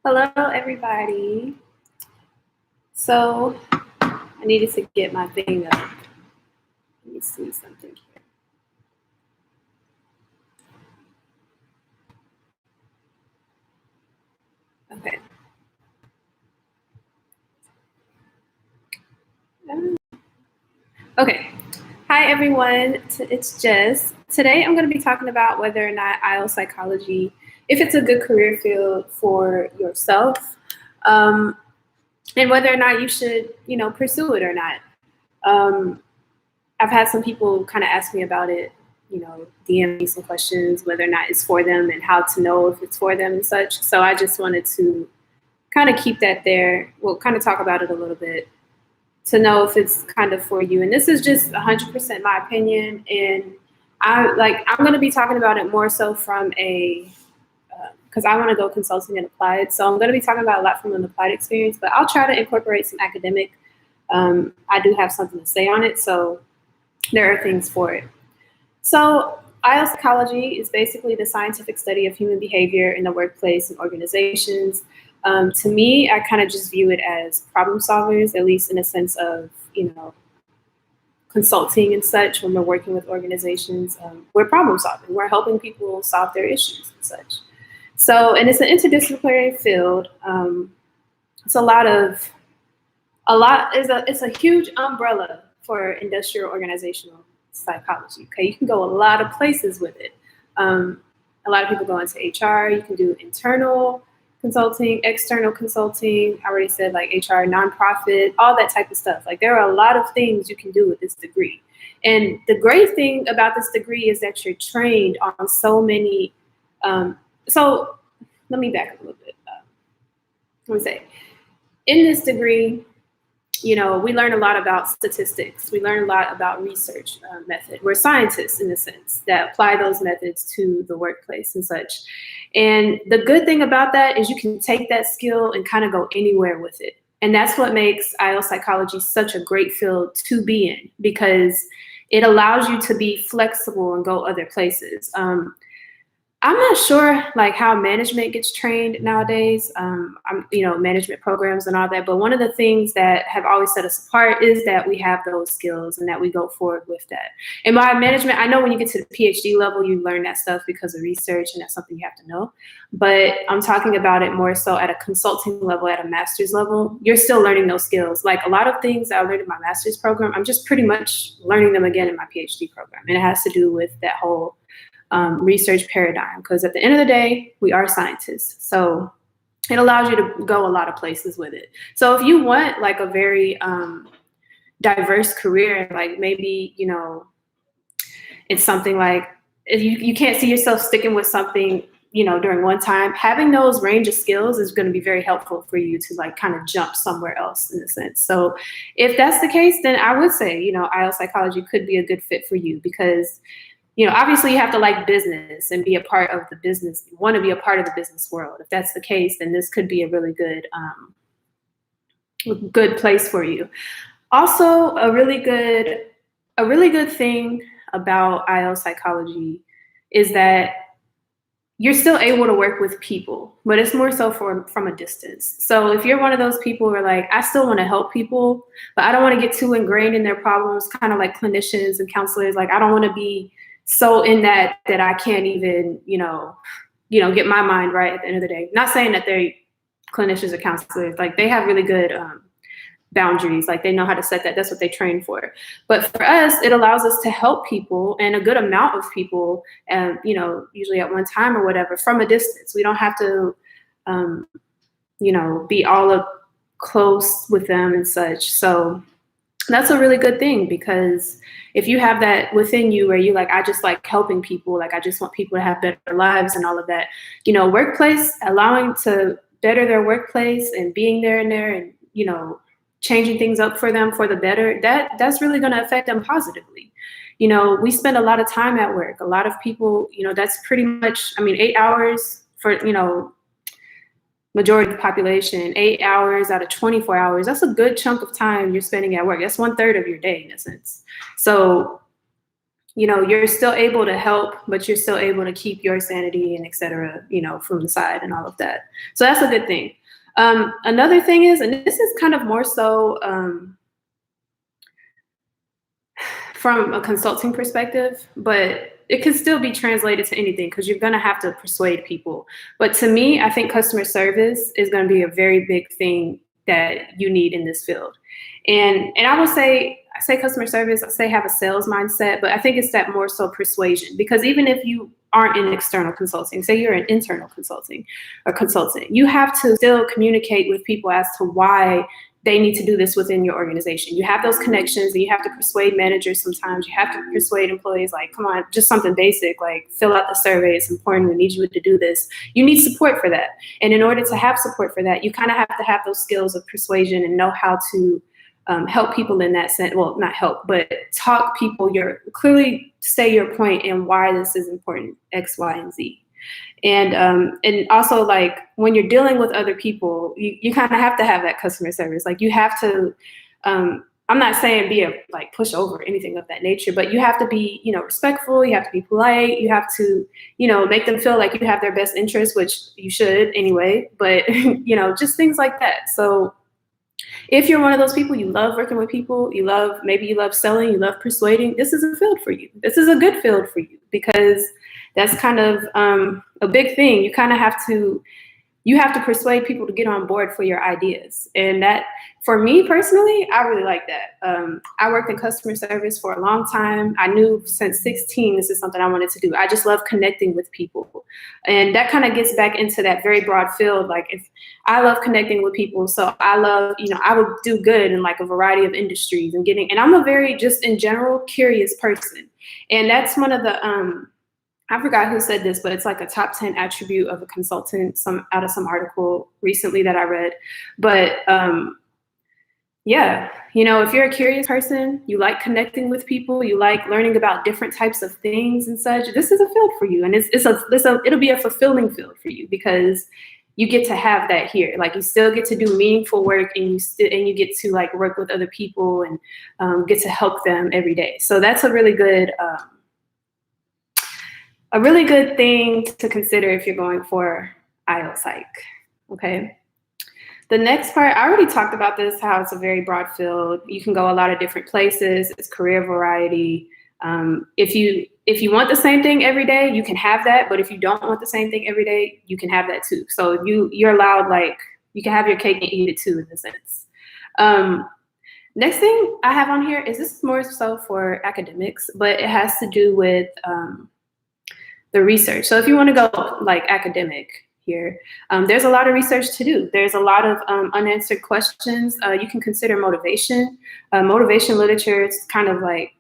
Hello, everybody. So I needed to get my thing up. Let me see something here. Okay. Okay. Hi, everyone. It's Jess. Today I'm going to be talking about whether or not IELTS psychology, if it's a good career field for yourself, um, and whether or not you should, pursue it or not. I've had some people kind of ask me about it, DM me some questions, whether or not it's for them and how to know if it's for them and such. So I just wanted to kind of keep that there. We'll kind of talk about it a little bit to know if it's kind of for you. And this is just 100% my opinion. And I'm going to be talking about it more so from because I want to go consulting and applied. So I'm going to be talking about a lot from an applied experience, but I'll try to incorporate some academic. I do have something to say on it. So there are things for it. So IELTS psychology is basically the scientific study of human behavior in the workplace and organizations. To me, I kind of just view it as problem solvers, at least in a sense of, consulting and such. When we're working with organizations, we're problem solving. We're helping people solve their issues and such. So, and it's an interdisciplinary field. It's it's a huge umbrella for industrial organizational psychology. Okay, you can go a lot of places with it. A lot of people go into HR. You can do internal consulting, external consulting. I already said like HR, nonprofit, all that type of stuff. Like there are a lot of things you can do with this degree. And the great thing about this degree is that you're trained on so many. So let me back up a little bit. Let me say, in this degree, we learn a lot about statistics. We learn a lot about research method. We're scientists in a sense that apply those methods to the workplace and such. And the good thing about that is you can take that skill and kind of go anywhere with it. And that's what makes IELTS psychology such a great field to be in, because it allows you to be flexible and go other places. I'm not sure like how management gets trained nowadays, management programs and all that. But one of the things that have always set us apart is that we have those skills and that we go forward with that. And by management, I know when you get to the PhD level, you learn that stuff because of research and that's something you have to know. But I'm talking about it more so at a consulting level, at a master's level. You're still learning those skills. Like a lot of things that I learned in my master's program, I'm just pretty much learning them again in my PhD program. And it has to do with that whole research paradigm, because at the end of the day, we are scientists. So it allows you to go a lot of places with it. So if you want like a very diverse career, like maybe, it's something like you can't see yourself sticking with something, during one time, having those range of skills is going to be very helpful for you to like kind of jump somewhere else in a sense. So if that's the case, then I would say, IELTS psychology could be a good fit for you because obviously you have to like business and be a part of the business. You want to be a part of the business world. If that's the case, then this could be a really good place for you. Also, a really good thing about IELTS psychology is that you're still able to work with people, but it's more so from a distance. So if you're one of those people who are like, I still want to help people, but I don't want to get too ingrained in their problems, kind of like clinicians and counselors. Like I don't want to be so in that I can't even, get my mind right at the end of the day. Not saying that they're clinicians or counselors, like they have really good boundaries, like they know how to set that. That's what they train for. But for us, it allows us to help people and a good amount of people, and usually at one time or whatever, from a distance. We don't have to, be all up close with them and such. So that's a really good thing, because if you have that within you where you like, I just like helping people, like I just want people to have better lives and all of that, workplace, allowing to better their workplace and being there and changing things up for them for the better, that's really going to affect them positively. We spend a lot of time at work. A lot of people, that's pretty much, 8 hours for, majority of the population, 8 hours out of 24 hours, that's a good chunk of time you're spending at work. That's 1/3 of your day in a sense. So you're still able to help, but you're still able to keep your sanity and et cetera, from the side and all of that. So that's a good thing. Another thing is, and this is kind of more so from a consulting perspective, but it can still be translated to anything because you're going to have to persuade people. But to me, I think customer service is going to be a very big thing that you need in this field. And I would say, I say customer service, I say have a sales mindset, but I think it's that more so persuasion, because even if you aren't in external consulting, say you're in internal consulting or consultant, you have to still communicate with people as to why they need to do this within your organization. You have those connections, and you have to persuade managers sometimes. You have to persuade employees, like, come on, just something basic, like fill out the survey. It's important. We need you to do this. You need support for that. And in order to have support for that, you kind of have to have those skills of persuasion and know how to help people in that sense. Well, not help, but talk people, clearly say your point and why this is important, X, Y, and Z. And also, like, when you're dealing with other people, you kind of have to have that customer service. Like, you have to, I'm not saying be push over or anything of that nature, but you have to be, respectful. You have to be polite. You have to, make them feel like you have their best interest, which you should anyway. But, just things like that. So if you're one of those people, you love working with people, maybe you love selling, you love persuading, this is a field for you. This is a good field for you, because that's kind of a big thing. You kind of have to persuade people to get on board for your ideas. And that, for me personally, I really like that. I worked in customer service for a long time. I knew since 16, this is something I wanted to do. I just love connecting with people. And that kind of gets back into that very broad field. Like, if I love connecting with people, so I love, I would do good in like a variety of industries and I'm a very, just in general, curious person. And that's one of the, I forgot who said this, but it's like a top 10 attribute of a consultant, out of some article recently that I read. But yeah, if you're a curious person, you like connecting with people, you like learning about different types of things and such, this is a field for you. And it'll be a fulfilling field for you, because you get to have that here. Like, you still get to do meaningful work, and you get to like work with other people and get to help them every day. So that's a really good thing to consider if you're going for IO Psych. Okay. The next part, I already talked about this, how it's a very broad field. You can go a lot of different places. It's career variety. If you want the same thing every day, you can have that. But if you don't want the same thing every day, you can have that too. So you're allowed, like, you can have your cake and eat it too, in a sense. Next thing I have on here is, this is more so for academics, but it has to do with the research. So if you want to go like academic here, there's a lot of research to do. There's a lot of unanswered questions. You can consider motivation. Motivation literature, it's kind of like,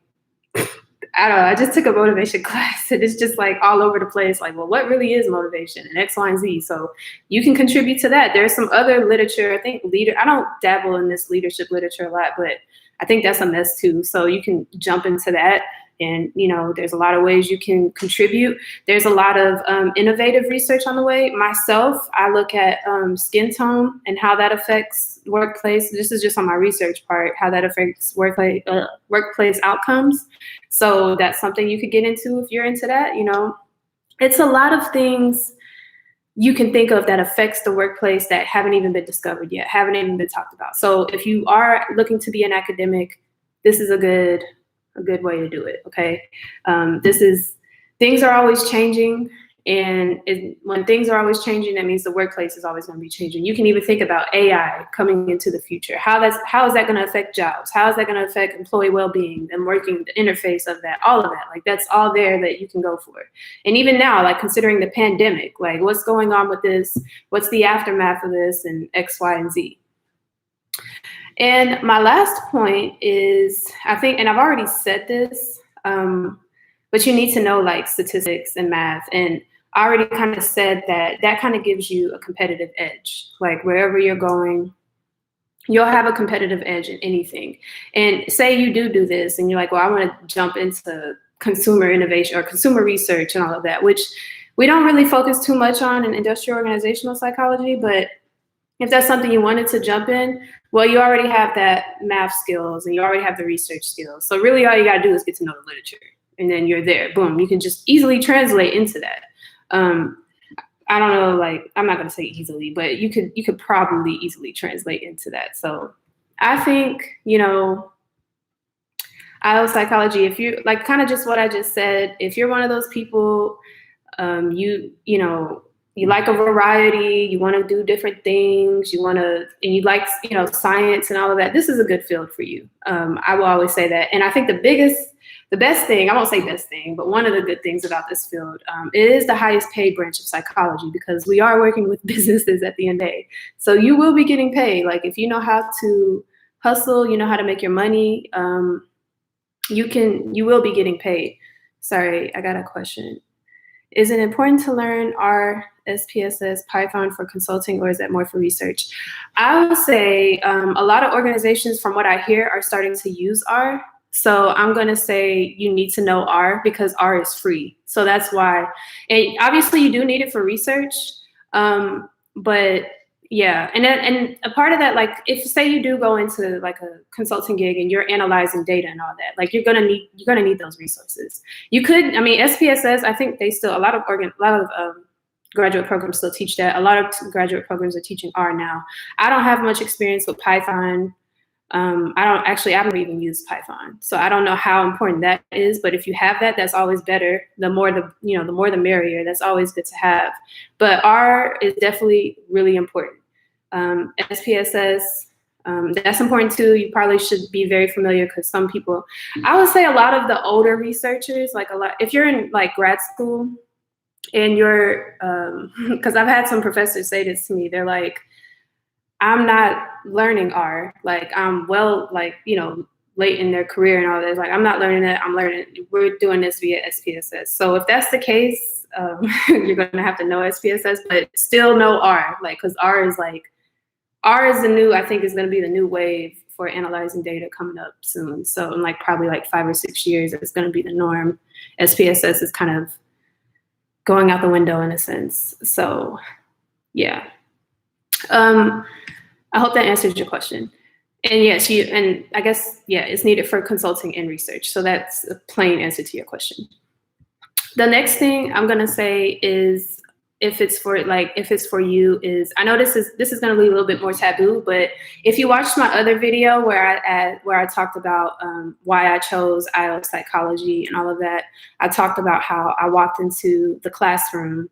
I don't know, I just took a motivation class, and it's just like all over the place. Like, well, what really is motivation, and X, Y, and Z? So you can contribute to that. There's some other literature. I think I don't dabble in this leadership literature a lot, but I think that's a mess too. So you can jump into that. And, there's a lot of ways you can contribute. There's a lot of innovative research on the way. Myself, I look at skin tone and how that affects workplace. This is just on my research part, how that affects workplace outcomes. So that's something you could get into if you're into that. It's a lot of things you can think of that affects the workplace that haven't even been discovered yet, haven't even been talked about. So if you are looking to be an academic, this is a good way to do it. Okay. Things are always changing. And when things are always changing, that means the workplace is always going to be changing. You can even think about AI coming into the future. How is that going to affect jobs? How is that going to affect employee well-being and working, the interface of that, all of that? Like, that's all there that you can go for. And even now, like, considering the pandemic, like, what's going on with this? What's the aftermath of this, and X, Y, and Z? And my last point is, I think, and I've already said this, but you need to know like statistics and math. And I already kind of said that kind of gives you a competitive edge. Like, wherever you're going, you'll have a competitive edge in anything. And say you do this and you're like, well, I want to jump into consumer innovation or consumer research and all of that, which we don't really focus too much on in industrial organizational psychology. But if that's something you wanted to jump in, well, you already have that math skills and you already have the research skills. So really all you got to do is get to know the literature. and then you're there. Boom, you can just easily translate into that. I don't know, like, I'm not gonna say easily, but you could probably easily translate into that. So I think, you know, IELTS psychology, if you like kind of just what I just said, if you're one of those people, you know, you like a variety, you want to do different things, and you like, you know, science and all of that, this is a good field for you. I will always say that. And I think the best thing, I won't say best thing, but one of the good things about this field, it is the highest paid branch of psychology, because we are working with businesses at the end of the day. So you will be getting paid. Like, if you know how to hustle, you know how to make your money, you will be getting paid. Sorry, I got a question. Is it important to learn R, SPSS, Python for consulting, or is that more for research? I would say a lot of organizations, from what I hear, are starting to use R. So I'm going to say you need to know R, because R is free. So that's why. And obviously you do need it for research. But yeah, and a part of that, like, if say you do go into like a consulting gig and you're analyzing data and all that, like, you're gonna need those resources. You could, I mean, SPSS, I think they still, a lot of graduate programs still teach that. A lot of graduate programs are teaching R now. I don't have much experience with Python. I haven't even used Python, so I don't know how important that is. But if you have that, that's always better. The more the merrier. That's always good to have. But R is definitely really important. SPSS, that's important too. You probably should be very familiar, because some people, I would say a lot of the older researchers, if you're in like grad school and you're, because I've had some professors say this to me, they're like, I'm not learning R. Like, I'm late in their career and all that. Like, I'm not learning that. We're doing this via SPSS. So if that's the case, you're going to have to know SPSS, but still know R. Like, because R is I think is going to be the new wave for analyzing data coming up soon. So in probably 5 or 6 years, it's going to be the norm. SPSS is kind of going out the window in a sense. So yeah. I hope that answers your question. And yes, I guess, yeah, it's needed for consulting and research. So that's a plain answer to your question. The next thing I'm going to say is, if it's for you, is, I know this is going to be a little bit more taboo, but if you watched my other video where I talked about why I chose IELTS psychology and all of that, I talked about how I walked into the classroom.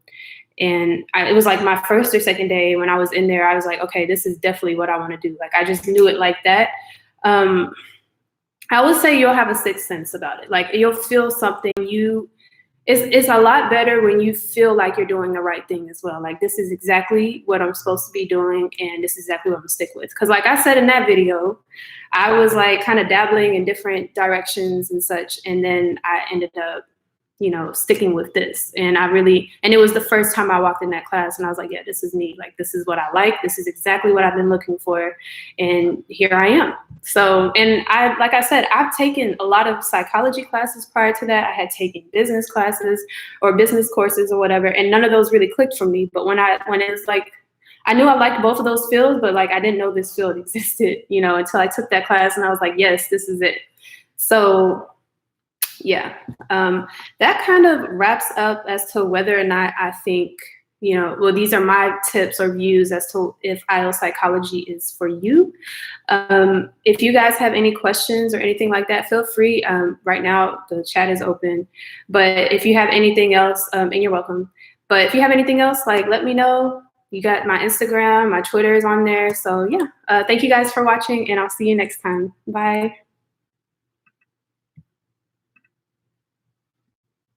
And it was like my first or second day when I was in there, I was like, okay, this is definitely what I want to do. Like, I just knew it like that. I would say you'll have a sixth sense about it. Like, you'll feel something. It's a lot better when you feel like you're doing the right thing as well. Like, this is exactly what I'm supposed to be doing, and this is exactly what I'm gonna stick with. Because like I said in that video, I was like kind of dabbling in different directions and such, and then I ended up, sticking with this. And it was the first time I walked in that class, and I was like, yeah, this is me. Like, this is what I like. This is exactly what I've been looking for. And here I am. So, and like I said, I've taken a lot of psychology classes prior to that. I had taken business classes or business courses or whatever, and none of those really clicked for me. But when it was like, I knew I liked both of those fields, but like, I didn't know this field existed, until I took that class, and I was like, yes, this is it. So yeah, that kind of wraps up as to whether or not I think, these are my tips or views as to if IELTS psychology is for you. If you guys have any questions or anything like that, feel free. Right now, the chat is open. But if you have anything else, and you're welcome. But if you have anything else, let me know. You got my Instagram, my Twitter is on there. So yeah, thank you guys for watching, and I'll see you next time. Bye.